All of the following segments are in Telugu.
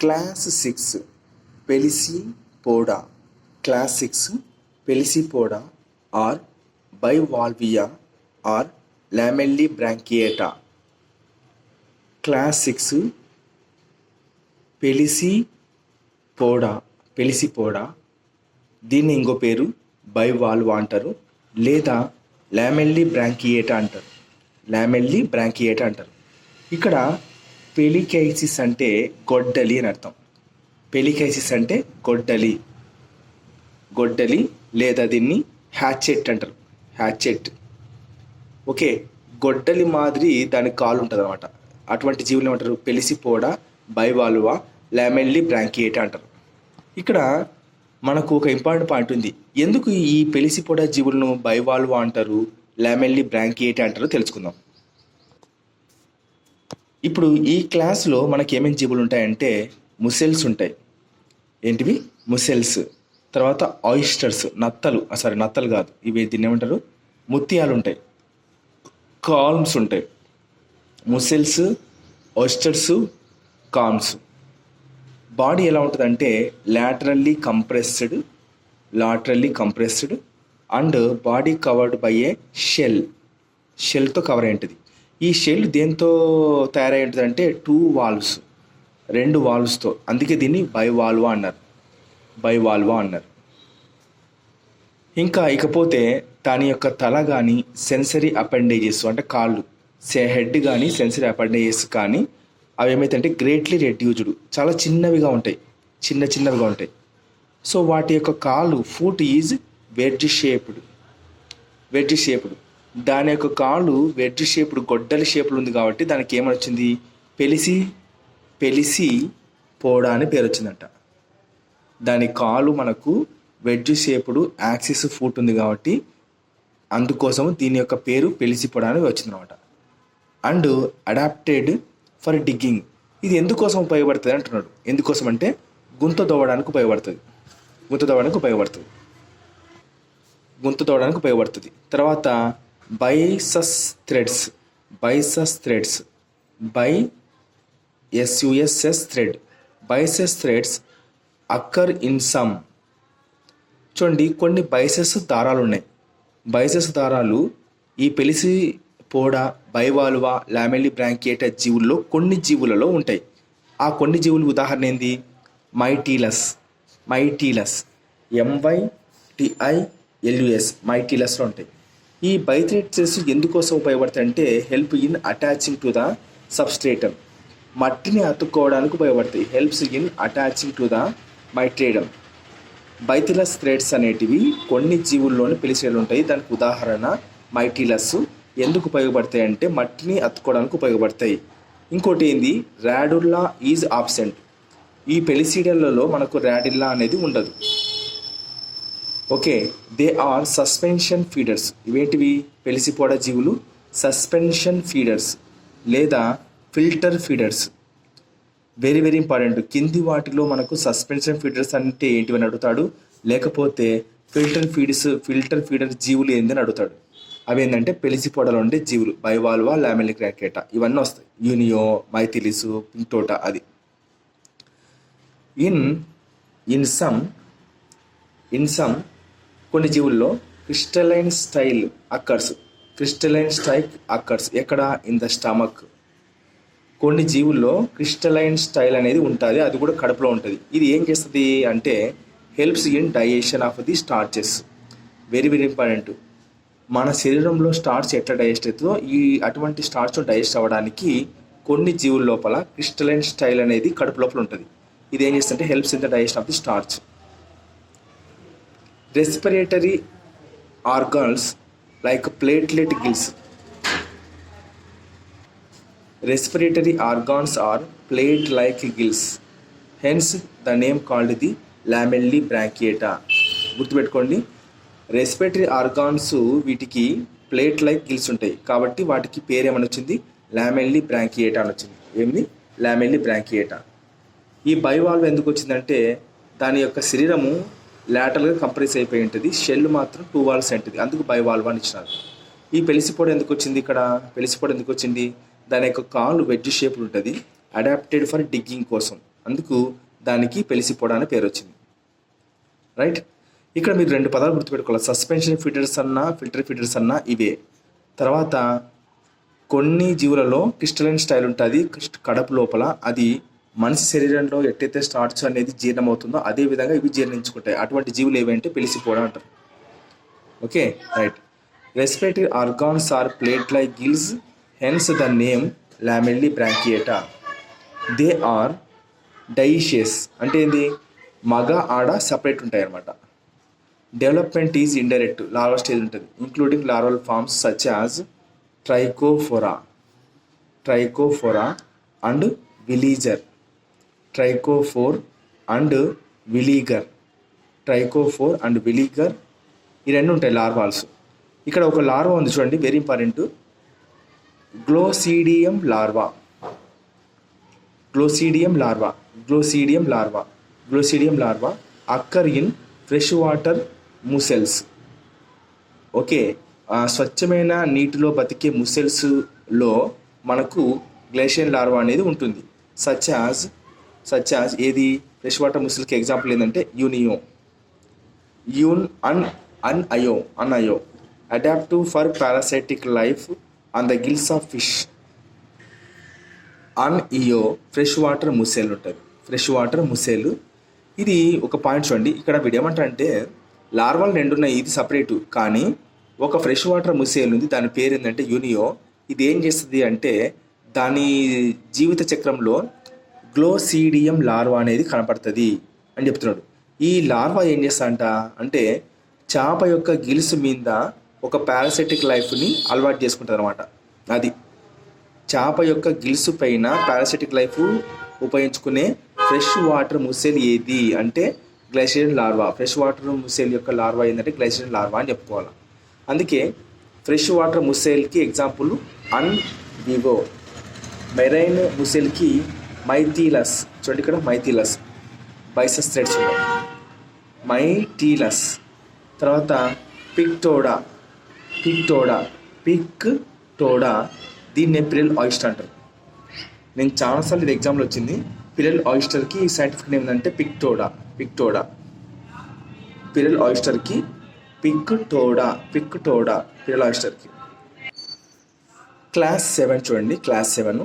Class 6 Pelecypoda. Class 6 Pelecypoda or Bivalvia or Lamellibranchiata. Class 6 Pelecypoda దీన్ని ఇంకో పేరు బైవాల్వా అంటారు, లేదా లామెల్లిబ్రాంకియేటా అంటారు. ఇక్కడ పెలికైసిస్ అంటే గొడ్డలి అని అర్థం. పెలికైసిస్ అంటే గొడ్డలి లేదా దీన్ని హ్యాచెట్ అంటారు. ఓకే, గొడ్డలి మాదిరి దానికి కాలు ఉంటుంది అనమాట. అటువంటి జీవులు ఏమంటారు? పెలిసిపోడా, బైవాల్వా, లామెల్లిబ్రాంకియేటా అంటారు. ఇక్కడ మనకు ఒక ఇంపార్టెంట్ పాయింట్ ఉంది. ఎందుకు ఈ పెలిసిపోడా జీవులను బైవాల్వా అంటారు, లామెల్లిబ్రాంకియేటా అంటారో తెలుసుకుందాం. ఇప్పుడు ఈ క్లాస్లో మనకి ఏమేమి జీవులు ఉంటాయంటే ముసెల్స్ ఉంటాయి. ఏంటివి? ముసెల్స్. తర్వాత ఆయిస్టర్స్, నత్తలు కాదు, ఇవి దీన్ని ఏమంటారు? ముత్యాలు ఉంటాయి. కాల్మ్స్ ఉంటాయి. ముసెల్స్, ఆయిస్టర్స్, కాల్మ్స్. బాడీ ఎలా ఉంటుందంటే laterally compressed and body covered by a షెల్తో కవర్ అయి ఉంటుంది. ఈ షెల్ దేంతో తయారై ఉంటుంది అంటే 2 వాల్వ్స్తో. అందుకే దీన్ని బైవాల్వా అన్నారు. ఇంకా ఇకపోతే దాని యొక్క తల కానీ సెన్సరీ అపెండేజెస్ అంటే కాళ్ళు, హెడ్ కానీ సెన్సరీ అపెండేజెస్ కానీ అవి ఏమైతే గ్రేట్లీ రెడ్యూజ్డ్, చాలా చిన్నవిగా ఉంటాయి. సో వాటి యొక్క కాలు ఫుట్ ఈజ్ వెడ్జ్ షేప్డ్. దాని యొక్క కాలు వెడ్జ్ షేప్డ్, గొడ్డలి షేప్లో ఉంది కాబట్టి దానికి ఏమని వచ్చింది? పెలిసిపోడా అని పేరు వచ్చిందంట. దాని కాలు మనకు వెడ్జ్ షేప్డ్ యాక్సిస్ ఫుట్ ఉంది కాబట్టి అందుకోసం దీని యొక్క పేరు పెలిసిపోడా అని వచ్చిందనమాట. And adapted for digging. ఇది ఎందుకోసం ఉపయోగపడుతుంది అంటున్నాడు. ఎందుకోసం అంటే గుంత తవ్వడానికి ఉపయోగపడుతుంది. తర్వాత బైసస్ థ్రెడ్స్ అక్కర్ ఇన్ సమ్. చూడండి, కొన్ని బైసెస్ దారాలు ఉన్నాయి. బైసెస్ దారాలు ఈ పెలిసిపోడా, బైవాల్వా, లామెల్లిబ్రాంకియేటా జీవుల్లో కొన్ని జీవులలో ఉంటాయి. ఆ కొన్ని జీవులు ఉదాహరణ ఏంది? మైటీలస్ MYTILUS మైటీలస్లో ఉంటాయి. ఈ బైథ్రెడ్స్ ఎందుకోసం ఉపయోగపడతాయి అంటే help in attaching to the substratum. మట్టిని అతుక్కోవడానికి ఉపయోగపడతాయి. Helps in attaching to the మైట్రేడమ్. బైథిలస్ థ్రెడ్స్ అనేటివి కొన్ని జీవుల్లోని పెలిసిపోడా ఉంటాయి. దానికి ఉదాహరణ మైటీలస్. ఎందుకు ఉపయోగపడతాయి అంటే మట్టిని అతుక్కోవడానికి ఉపయోగపడతాయి. ఇంకోటి ఏంది? Radula is absent. ఈ పెలిసిడలలో మనకు రాడిల్లా అనేది ఉండదు. Okay, they are suspension feeders. ఇవేంటివి? పెలిసిపోడా జీవులు సస్పెన్షన్ ఫీడర్స్ లేదా filter feeders. Very very important. కింది వాటిలో మనకు సస్పెన్షన్ ఫీడర్స్ అంటే ఏంటివని అడుగుతాడు, లేకపోతే ఫిల్టర్ ఫీడర్ జీవులు ఏందని అడుగుతాడు. అవి ఏంటంటే పెలిసిపోడాలో ఉండే జీవులు బైవాల్వా, లామెల్లిబ్రాంకియేటా ఇవన్నీ వస్తాయి. యూనియో, మైథిలిస్, పింటోటా అది. ఇన్ సమ్ కొన్ని జీవుల్లో క్రిస్టలైన్ స్టైల్ అక్కర్స్. ఎక్కడ? In the stomach. కొన్ని జీవుల్లో క్రిస్టలైన్ స్టైల్ అనేది ఉంటుంది, అది కూడా కడుపులో ఉంటుంది. ఇది ఏం చేస్తుంది అంటే helps in digestion of the starches. Very very important. మన శరీరంలో స్టార్చ్ ఎట్లా డైజెస్ట్ అవుతుందో అటువంటి స్టార్చ్ డైజెస్ట్ అవ్వడానికి కొన్ని జీవుల లోపల క్రిస్టలైన్ స్టైల్ అనేది కడుపు లోపల ఉంటుంది. ఇది ఏం చేస్తుంటే helps in the digestion of the starch. Respiratory organs like platelet gills. Respiratory organs are plate-like gills. Hence, the name called the లామెల్లిబ్రాంకియేటా. గుర్తుపెట్టుకోండి, రెస్పిరేటరీ ఆర్గాన్స్ వీటికి ప్లేట్ లైక్ గిల్స్ ఉంటాయి కాబట్టి వాటికి పేరు ఏమని వచ్చింది? లామెల్లిబ్రాంకియేటా అని వచ్చింది. ఏంది? లామెల్లిబ్రాంకియేటా. ఈ బైవాల్వ్ ఎందుకు వచ్చిందంటే దాని యొక్క శరీరము లాటరల్గా కంప్రెస్ అయిపోయి ఉంటుంది, షెల్ మాత్రం 2 వాల్వ్స్ ఉంటుంది, అందుకు బైవాల్వ్ అని ఇచ్చినారు. ఈ పెలిసిపోడా ఎందుకు వచ్చింది? దాని యొక్క కాలు వెడ్జ్ షేప్ ఉంటుంది, అడాప్టెడ్ ఫర్ డిగ్గింగ్ కోసం. అందుకు దానికి పెలిసిపోడా అనే పేరు వచ్చింది. రైట్. ఇక్కడ మీరు 2 పదాలు గుర్తుపెట్టుకోవాలి. సస్పెన్షన్ ఫీడర్స్ అన్నా ఫిల్టర్ ఫీడర్స్ అన్నా ఇవే. తర్వాత కొన్ని జీవులలో క్రిస్టలైన్ స్టైల్ ఉంటుంది కడుపు లోపల. అది మనిషి శరీరంలో ఎట్టయితే స్టార్చ్ అనేది జీర్ణమవుతుందో అదే విధంగా ఇవి జీర్ణించుకుంటాయి. అటువంటి జీవులు ఏవంటే పెలిసిపోడా అంటారు. Okay, right. Respiratory organs are plate like gills, hence the name lamellibranchiata. They are dioecious అంటే ఏంది, మగ ఆడ సపరేట్ ఉంటాయి అన్నమాట. Development is indirect, larva stage ఉంటుంది, including larval forms such as trochophora and veliger. Trochophore and veliger ఈ 2 ఉంటాయి లార్వాల్స్. ఇక్కడ ఒక లార్వా ఉంది చూడండి, very important. Glochidium larva occur in fresh water mussels. Okay, స్వచ్ఛమైన నీటిలో బతికే ముసెల్స్లో మనకు గ్లేషియన్ లార్వా అనేది ఉంటుంది. సచ్ యాజ్ ఏది, ఫ్రెష్ వాటర్ ముసెల్కి ఎగ్జాంపుల్ ఏంటంటే unio adaptive for parasitic life on the gills of fish. Unio fresh water mussel. ఇది ఒక పాయింట్ చూడండి. ఇక్కడ వీడు ఏమంటారంటే లార్వాలు 2 ఉన్నాయి, ఇది సపరేటు. కానీ ఒక ఫ్రెష్ వాటర్ ముసేల్ ఉంది, దాని పేరు ఏంటంటే యూనియో. ఇది ఏం చేస్తుంది అంటే దాని జీవిత చక్రంలో గ్లోసిడియం లార్వా అనేది కనపడుతుంది అని చెప్తున్నాడు. ఈ లార్వా ఏం చేస్తా అంటే చేప యొక్క గిల్స్ మీద ఒక పారాసైటిక్ లైఫ్ని అలవాటు చేసుకుంటుంది అనమాట. అది చేప యొక్క గిల్స్ పైన పారాసైటిక్ లైఫ్ ఉపయోగించుకునే ఫ్రెష్ వాటర్ ముసేల్ ఏది అంటే గ్లేషియన్ లార్వా. ఫ్రెష్ వాటర్ ముసేల్ యొక్క లార్వా ఏంటంటే గ్లేషియన్ లార్వా అని చెప్పుకోవాలి. అందుకే ఫ్రెష్ వాటర్ ముసేల్కి ఎగ్జాంపుల్ అన్వివో. మెరైన్ ముసేల్కి మైథీలస్. చూడండి ఇక్కడ మైథీలస్, బైసస్ థ్రెడ్స్ ఉన్నాయి, మైథీలస్. తర్వాత పిక్టోడా. దీన్ని పిరల్ ఆయిస్టర్ అంటారు. నేను చాలాసార్లు ఇది ఎగ్జామ్లో వచ్చింది. పిరల్ ఆయిస్టర్కి సైంటిఫిక్ నేమ్ ఏంటంటే పిక్టోడా. పిరల్ ఆయిస్టర్కి పిక్టోడా పిరల్ ఆయిస్టర్కి. క్లాస్ 7 చూడండి. Class 7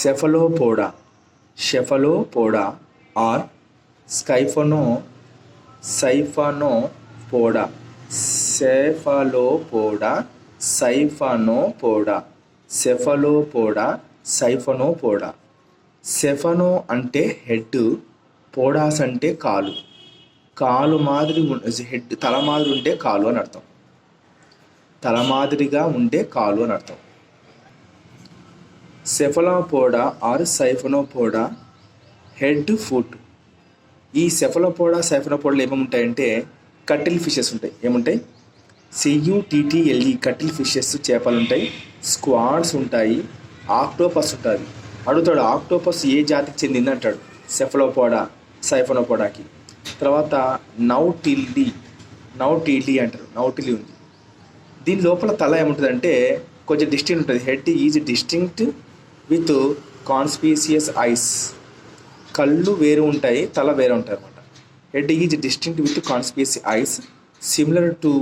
cephalopoda or siphonopoda. Cephalo అంటే హెడ్, పోడాస్ అంటే కాలు మాదిరి హెడ్, తల మాదిరి ఉండే కాలు అని అర్థం. తల మాదిరిగా ఉండే కాలు అని అర్థం. Cephalopoda or సైఫనోపోడా head foot. ఈ సైఫనోపోడాలో ఏమేమి ఉంటాయంటే కటిల్ ఫిషెస్ ఉంటాయి. ఏముంటాయి? CUTTLE కటిల్ ఫిషెస్, చేపలు ఉంటాయి. స్క్వాడ్స్ ఉంటాయి. ఆక్టోపస్ ఉంటుంది. అడుగుతాడు ఆక్టోపస్ ఏ జాతికి చెందింది అంటాడు. సైఫనోపోడాకి. తర్వాత నౌటిల్లీ అంటారు. నౌటిల్లీ ఉంది. దీని లోపల తల ఏముంటుందంటే కొంచెం డిస్టింక్ట్ ఉంటుంది. Head is distinct with conspicuous eyes. కళ్ళు వేరు ఉంటాయి, తల వేరే ఉంటాయి అన్నమాట. Head is distinct with conspicuous eyes similar to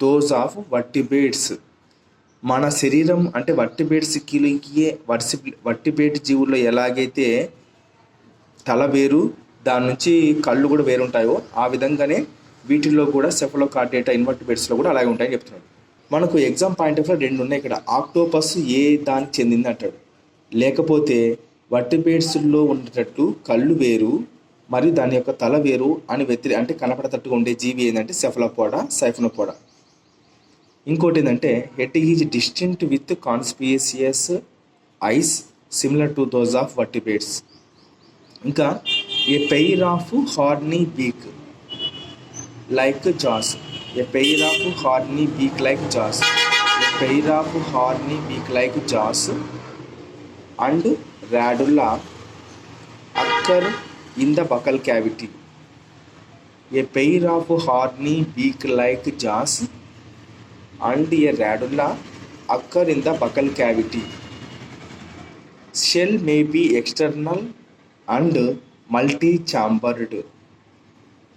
those of vertebrates. మన శరీరం అంటే వర్టిబ్రేట్ జీవుల్లో ఎలాగైతే తల వేరు, దాని నుంచి కళ్ళు కూడా వేరు ఉంటాయో ఆ విధంగానే వీటిల్లో కూడా సెఫలోకార్డేటా ఇన్వర్టిబ్రేట్స్లో కూడా అలాగే ఉంటాయని చెప్తున్నాడు. మనకు ఎగ్జామ్ పాయింట్ ఆఫ్ 2 ఉన్నాయి ఇక్కడ. ఆక్టోపస్ ఏ దానికి చెందింది అంటాడు, లేకపోతే వర్టిబ్రేట్స్లో ఉండేటట్టు కళ్ళు వేరు మరియు దాని యొక్క తల వేరు అని అంటే కనపడేటట్టుగా ఉండే జీవి ఏంటంటే సైఫనోపోడా. ఇంకోటి ఏంటంటే head is distinct with conspicuous eyes similar to those of vertebrates. ఇంకా a pair of horny beak like jaws. And radula occur in the buccal cavity. A pair of horny beak like jaws and a radula occur in the buccal cavity. Shell may be external and multi chambered.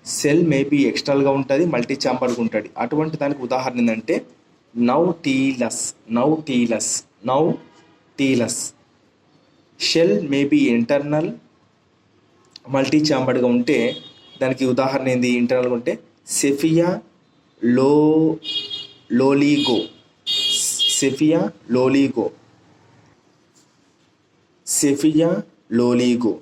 Shell maybe ఎక్స్టర్నల్గా ఉంటుంది, మల్టీ ఛాంబర్డ్గా ఉంటుంది. అటువంటి దానికి ఉదాహరణ ఏంటంటే nautilus. Shell maybe internal, multi ఛాంబర్డ్గా ఉంటే దానికి ఉదాహరణ ఏంది? ఇంటర్నల్గా ఉంటే సెఫియా లోలిగో.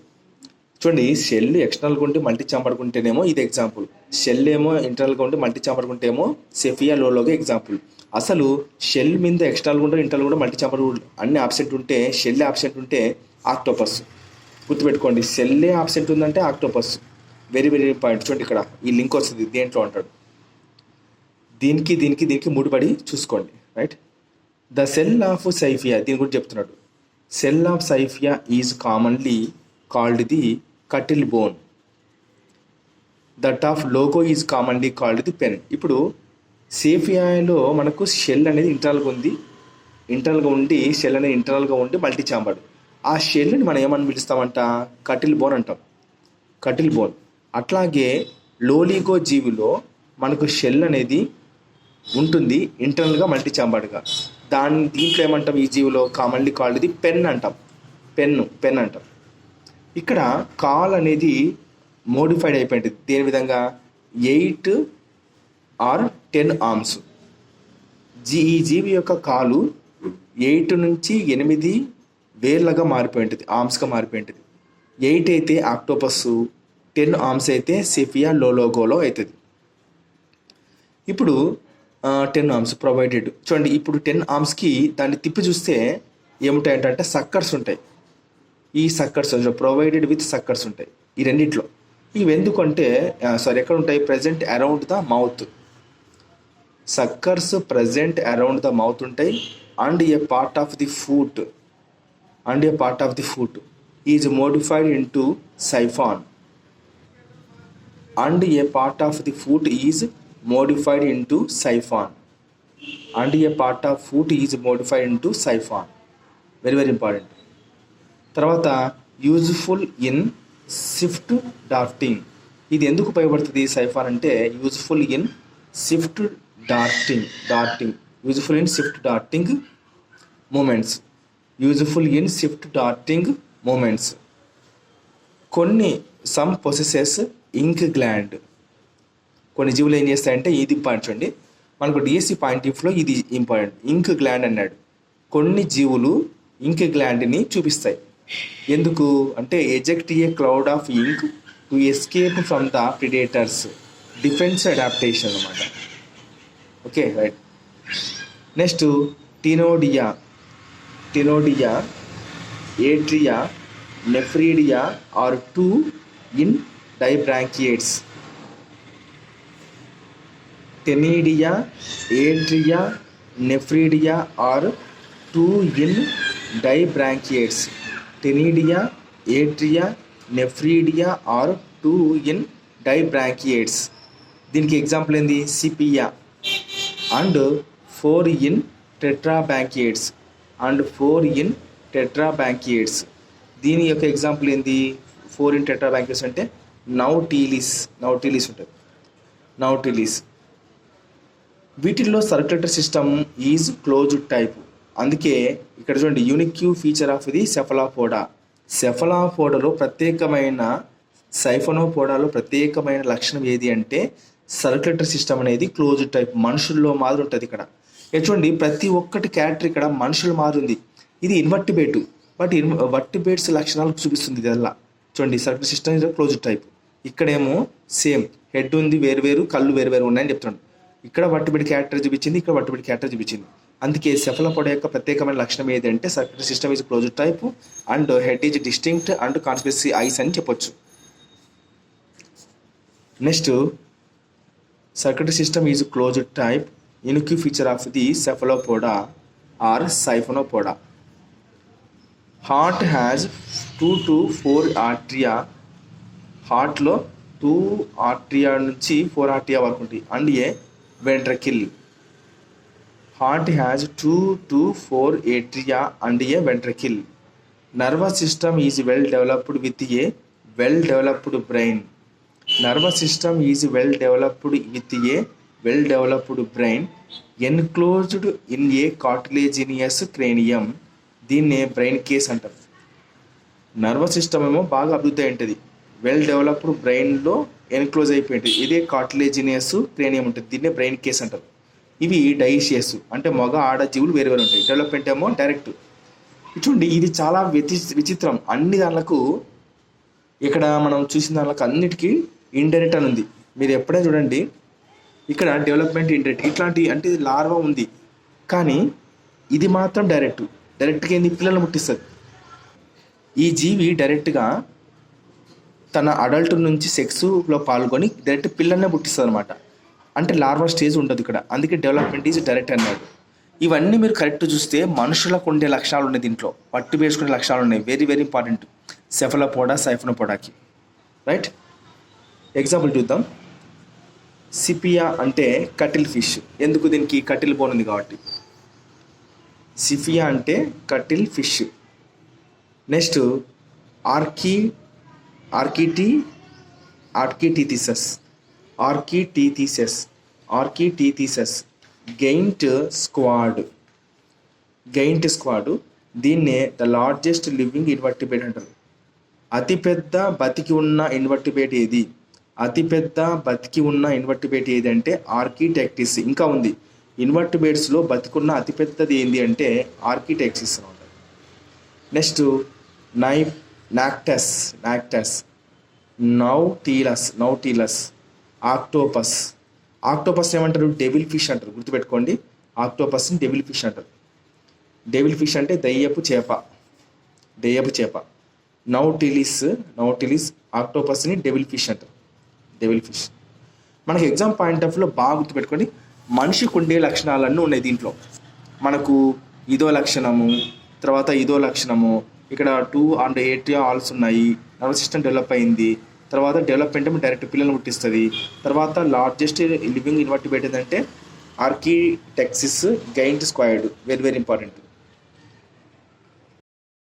చూడండి, షెల్ ఎక్స్టర్నల్గా ఉంటే మల్టీ ఛాంబర్డ్గా ఉంటేనేమో ఇది ఎగ్జాంపుల్, షెల్ ఏమో ఇంటర్నల్గా ఉంటే మల్టీ ఛాంబర్డ్గా ఉంటేమో సెఫియా లోలోగా ఎగ్జాంపుల్. అసలు షెల్ మీద ఎక్స్టర్నల్గా ఉంటే ఇంటర్నల్ కూడా మల్టీ ఛాంబర్డ్ అన్ని ఆబ్సెంట్ ఉంటే, షెల్ ఆబ్సెంట్ ఉంటే ఆక్టోపస్. గుర్తుపెట్టుకోండి, సెల్లే ఆబ్సెంట్ ఉందంటే ఆక్టోపస్. Very very important. చూడండి ఇక్కడ ఈ లింక్ వస్తుంది, దేంట్లో అంటాడు, దీనికి ముడిపడి చూసుకోండి. Right. The shell of sepia, దీని గురించి చెప్తున్నాడు. Shell of sepia is commonly called the cuttle bone. That of loligo is commonly called the pen. ఇప్పుడు సేఫియాలో మనకు షెల్ అనేది ఇంటర్నల్గా ఉండి షెల్ అనేది ఇంటర్నల్గా ఉండి మల్టీ ఛాంబర్డ్. ఆ షెల్ని మనం ఏమని పిలుస్తామంట? కటిల్ బోన్ అంటాం. అట్లాగే లోలిగో జీవిలో మనకు షెల్ అనేది ఉంటుంది ఇంటర్నల్గా మల్టీ ఛాంబర్డ్గా. దీంట్లో ఏమంటాం? ఈ జీవిలో కామన్లీ కాల్డ్ ది పెన్ అంటాం. పెన్ అంటాం. ఇక్కడ కాల్ అనేది మోడిఫైడ్ అయిపోయింది. దేని విధంగా? 8 or 10 ఆర్మ్స్. ఈ జీవి యొక్క కాలు 8 నుంచి 8 వేర్లగా మారిపోయింటుంది, ఆర్మ్స్గా మారిపోయింటుంది. 8 అయితే ఆక్టోపస్, 10 ఆర్మ్స్ అయితే సెఫియా లోలోగోలో అవుతుంది. ఇప్పుడు 10 ఆర్మ్స్ ప్రొవైడెడ్. చూడండి, ఇప్పుడు 10 ఆర్మ్స్కి దాన్ని తిప్పి చూస్తే ఏముంటాయంటే సక్కర్స్ ఉంటాయి. ఈ సక్కర్స్ ప్రొవైడెడ్ విత్ సక్కర్స్ ఉంటాయి ఈ రెండిట్లో. ఇవి ఎందుకంటే ఎక్కడ ఉంటాయి? Present around the mouth. Suckers present around the mouth ఉంటాయి. And a part of the foot is modified into siphon. Very very important. తర్వాత యూజ్ఫుల్ ఇన్ షిఫ్ట్ డార్టింగ్. ఇది ఎందుకు ఉపయోగపడుతుంది సైఫాన్ అంటే? Useful in swift darting movements. Some possesses ink gland. కొన్ని జీవులు ఏం చేస్తాయంటే, ఇది ఇంపార్టెంట్ చూడండి, మనకు డిఎస్సి పాయింట్ ఆఫ్ వ్యూలో ఇది ఇంపార్టెంట్. ఇంక్ గ్లాండ్ అన్నాడు. కొన్ని జీవులు ఇంక్ గ్లాండ్ని చూపిస్తాయి. ఎందుకు అంటే eject a cloud of ink to escape from the predators. Defence adaptation అన్నమాట. Okay, right. Next ctenidia, atria, nephridia are 2 in dibranchiates. Ctenidia, atria, nephridia are 2 in dibranchiates. Ctenidia, atria, nephridia are 2 in dibranchiates. దీనికి ఎగ్జాంపుల్ ఏంది? సిపియా. And 4 in tetrabranchiates. దీని యొక్క ఎగ్జాంపుల్ ఏంది? 4 ఇన్ టెట్రాబ్రాంకియేట్స్ అంటే నౌటిలిస్ ఉంటుంది. వీటిల్లో circulatory system is closed type. అందుకే ఇక్కడ చూడండి, యూనిక్ ఫీచర్ ఆఫ్ ది సెఫలాపోడాలో సైఫనోపోడాలో ప్రత్యేకమైన లక్షణం ఏది అంటే సర్క్యులేటరీ సిస్టమ్ అనేది క్లోజ్డ్ టైప్. మనుషుల్లో మాదిరి ఉంటుంది ఇక్కడ. చూడండి, ప్రతి ఒక్కటి క్యారెక్టర్ ఇక్కడ మనుషుల మాదిరి ఉంది. ఇది ఇన్వర్టిబేటు, బట్ వర్టిబేట్స్ లక్షణాలు చూపిస్తుంది ఇదల్లా. చూడండి, circulatory system is closed type. ఇక్కడేమో సేమ్ హెడ్ ఉంది, వేరు కళ్ళు వేరు ఉన్నాయని చెప్తున్నాడు. ఇక్కడ వర్టిబేట్ క్యారెక్టర్ చూపించింది, ఇక్కడ వర్టిబేట్ క్యారెక్టర్ చూపించింది. అందుకే సెఫలోపోడా యొక్క ప్రత్యేకమైన లక్షణం ఏదంటే circulatory system is closed type and head is distinct and conspiracy eyes అని చెప్పొచ్చు. Next, circulatory system is closed type. Unique feature of the cephalopoda or siphonopoda. Heart has 2 to 4 atria. హార్ట్లో 2 ఆర్ట్రియా నుంచి 4 ఆర్ట్రియా వరకు ఉంటుంది. And a ventricle. Heart has 2 to 4 atria and a ventricle. Nervous system is well developed with a well developed brain. Nervous system is well developed with a well developed brain enclosed in a cartilaginous cranium. దీన్నే బ్రెయిన్ కేస్ అంటారు. నర్వస్ సిస్టమ్ ఏమో బాగా అభివృద్ధి అయి ఉంటుంది, వెల్ డెవలప్డ్ బ్రెయిన్లో ఎన్క్లోజ్ అయిపోయి ఉంటుంది. ఇదే కార్టిలేజినియస్ క్రేనియం ఉంటుంది, దీన్నే బ్రెయిన్ కేస్ అంటారు. ఇవి డైషియస్ అంటే మగ ఆడ జీవులు వేరు వేరు ఉంటాయి. డెవలప్మెంట్ ఏమో డైరెక్ట్. చూడండి, ఇది చాలా విచిత్రం. అన్ని దానిలకు ఇక్కడ మనం చూసిన దానిలకు అన్నిటికీ ఇండైరెక్ట్ అని ఉంది. మీరు ఎప్పుడైనా చూడండి, ఇక్కడ డెవలప్మెంట్ ఇండైరెక్ట్ ఇట్లాంటి అంటే ఇది లార్వా ఉంది, కానీ ఇది మాత్రం డైరెక్ట్గా ఏంది, పిల్లలు ముట్టిస్తుంది. ఈ జీవి డైరెక్ట్గా తన అడల్ట్ నుంచి సెక్స్లో పాల్గొని డైరెక్ట్ పిల్లల్నే పుట్టిస్తుంది అనమాట. అంటే లార్వా స్టేజ్ ఉండదు ఇక్కడ, అందుకే డెవలప్మెంట్ ఈజ్ డైరెక్ట్ అన్నాడు. ఇవన్నీ మీరు కరెక్ట్ చూస్తే మనుషులకు ఉండే లక్షణాలు ఉన్నాయి, దీంట్లో పట్టు వేసుకునే లక్షణాలు ఉన్నాయి. వెరీ వెరీ ఇంపార్టెంట్ సెఫలోపోడా సైఫోనోపోడాకి. రైట్, ఎగ్జాంపుల్ చూద్దాం. సిపియా అంటే కటిల్ ఫిష్. ఎందుకు, దీనికి కటిల్ బోన్ ఉంది కాబట్టి. సిఫియా అంటే cuttle fish. Next architeuthis giant squid. దీన్నే ద లార్జెస్ట్ లివింగ్ ఇన్వర్టిబ్రేట్ అంటారు. అతిపెద్ద బతికి ఉన్న ఇన్వర్టిబ్రేట్ ఏది? అతిపెద్ద బతికి ఉన్న ఇన్వర్టిబ్రేట్ ఏది అంటే ఆర్కిటెక్టిస్. ఇంకా ఉంది, ఇన్వర్టిబ్రేట్స్లో బతికున్న అతిపెద్దది ఏంది అంటే ఆర్కిటెక్టిస్ అనమాట. నెక్స్ట్ నాక్టస్, నౌటీలస్, ఆక్టోపస్ ఏమంటారు? డెవిల్ ఫిష్ అంటారు. గుర్తుపెట్టుకోండి, ఆక్టోపస్ని డెవిల్ ఫిష్ అంటారు. డెవిల్ ఫిష్ అంటే దయ్యపు చేప. నౌటిలిస్ ఆక్టోపస్ని డెవిల్ ఫిష్ అంటారు. డెవిల్ ఫిష్ మనకి ఎగ్జామ్ పాయింట్ ఆఫ్ వ్యూలో బాగా గుర్తుపెట్టుకోండి. మనిషికి ఉండే లక్షణాలన్నీ ఉన్నాయి దీంట్లో. మనకు ఇదో లక్షణము, తర్వాత ఇదో లక్షణము, ఇక్కడ 2 and 8 ఆల్స్ ఉన్నాయి. నర్వస్ సిస్టమ్ డెవలప్ అయింది. తర్వాత డెవలప్మెంట్ ఏమో డైరెక్ట్ పిల్లలను పుట్టిస్తుంది. తర్వాత లార్జెస్ట్ లివింగ్ ఇన్వర్టిబ్రేట్ ఏంటంటే architeuthis giant squid. Very very important.